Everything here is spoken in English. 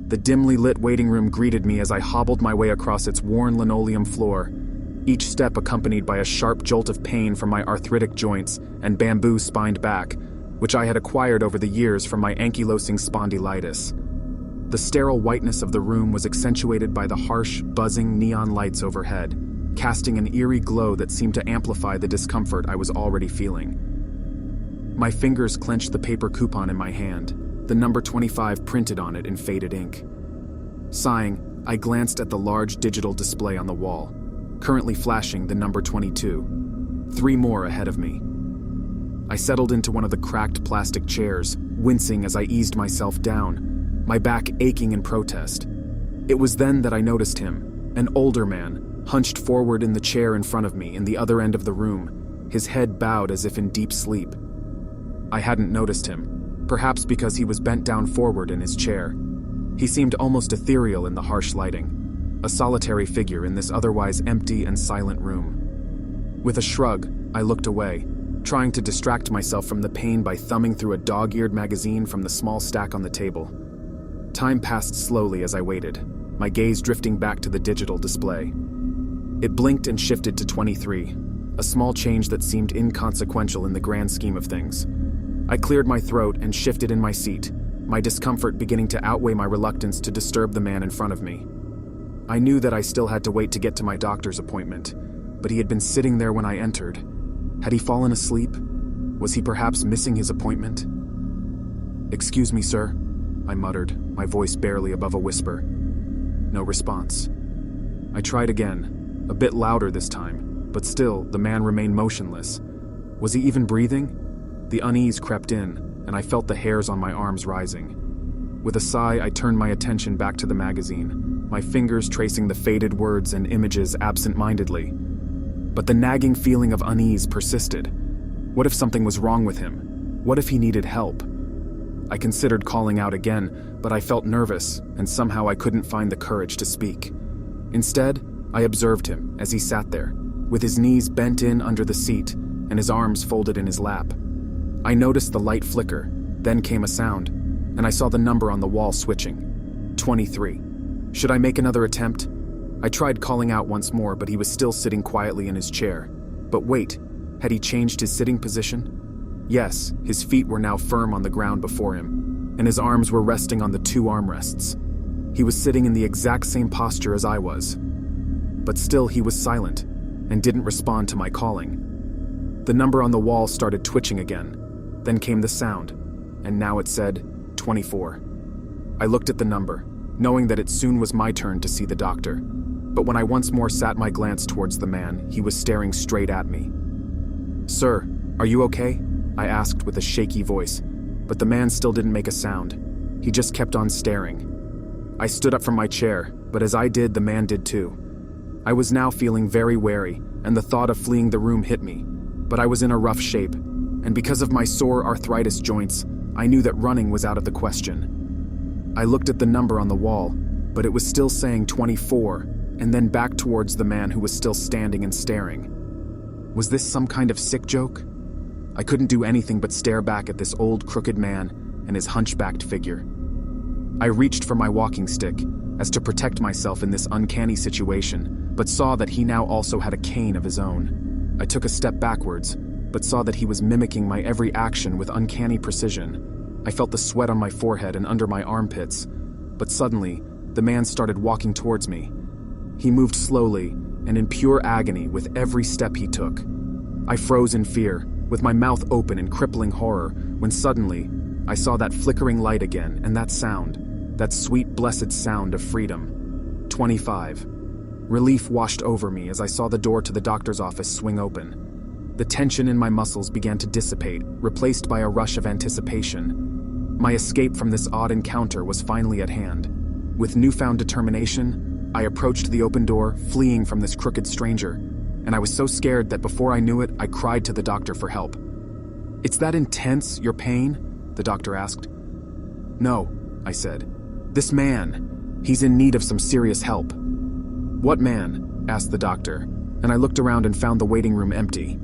The dimly lit waiting room greeted me as I hobbled my way across its worn linoleum floor, each step accompanied by a sharp jolt of pain from my arthritic joints and bamboo-spined back, which I had acquired over the years from my ankylosing spondylitis. The sterile whiteness of the room was accentuated by the harsh, buzzing neon lights overhead, casting an eerie glow that seemed to amplify the discomfort I was already feeling. My fingers clenched the paper coupon in my hand, the number 25 printed on it in faded ink. Sighing, I glanced at the large digital display on the wall, currently flashing the number 22, 3 more ahead of me. I settled into one of the cracked plastic chairs, wincing as I eased myself down, my back aching in protest. It was then that I noticed him, an older man, hunched forward in the chair in front of me in the other end of the room, his head bowed as if in deep sleep. I hadn't noticed him, perhaps because he was bent down forward in his chair. He seemed almost ethereal in the harsh lighting, a solitary figure in this otherwise empty and silent room. With a shrug, I looked away, trying to distract myself from the pain by thumbing through a dog-eared magazine from the small stack on the table. Time passed slowly as I waited, my gaze drifting back to the digital display. It blinked and shifted to 23, a small change that seemed inconsequential in the grand scheme of things. I cleared my throat and shifted in my seat, my discomfort beginning to outweigh my reluctance to disturb the man in front of me. I knew that I still had to wait to get to my doctor's appointment, but he had been sitting there when I entered. Had he fallen asleep? Was he perhaps missing his appointment? "Excuse me, sir," I muttered, my voice barely above a whisper. No response. I tried again, a bit louder this time, but still, the man remained motionless. Was he even breathing? The unease crept in, and I felt the hairs on my arms rising. With a sigh, I turned my attention back to the magazine, my fingers tracing the faded words and images absent-mindedly. But the nagging feeling of unease persisted. What if something was wrong with him? What if he needed help? I considered calling out again, but I felt nervous, and somehow I couldn't find the courage to speak. Instead, I observed him as he sat there, with his knees bent in under the seat and his arms folded in his lap. I noticed the light flicker, then came a sound, and I saw the number on the wall switching. 23. Should I make another attempt? I tried calling out once more, but he was still sitting quietly in his chair. But wait, had he changed his sitting position? Yes, his feet were now firm on the ground before him, and his arms were resting on the 2 armrests. He was sitting in the exact same posture as I was. But still he was silent, and didn't respond to my calling. The number on the wall started twitching again. Then came the sound, and now it said 24. I looked at the number, knowing that it soon was my turn to see the doctor. But when I once more sat my glance towards the man, he was staring straight at me. "Sir, are you okay?" I asked with a shaky voice, but the man still didn't make a sound. He just kept on staring. I stood up from my chair, but as I did, the man did too. I was now feeling very wary, and the thought of fleeing the room hit me, but I was in a rough shape, and because of my sore arthritis joints, I knew that running was out of the question. I looked at the number on the wall, but it was still saying 24, and then back towards the man who was still standing and staring. Was this some kind of sick joke? I couldn't do anything but stare back at this old crooked man and his hunchbacked figure. I reached for my walking stick, as to protect myself in this uncanny situation, but saw that he now also had a cane of his own. I took a step backwards, but saw that he was mimicking my every action with uncanny precision. I felt the sweat on my forehead and under my armpits, but suddenly, the man started walking towards me. He moved slowly and in pure agony with every step he took. I froze in fear, with my mouth open in crippling horror, when suddenly, I saw that flickering light again and that sound, that sweet, blessed sound of freedom. 25. Relief washed over me as I saw the door to the doctor's office swing open. The tension in my muscles began to dissipate, replaced by a rush of anticipation. My escape from this odd encounter was finally at hand. With newfound determination, I approached the open door, fleeing from this crooked stranger, and I was so scared that before I knew it, I cried to the doctor for help. "It's that intense, your pain?" the doctor asked. "No," I said. "This man, he's in need of some serious help." "What man?" asked the doctor, and I looked around and found the waiting room empty.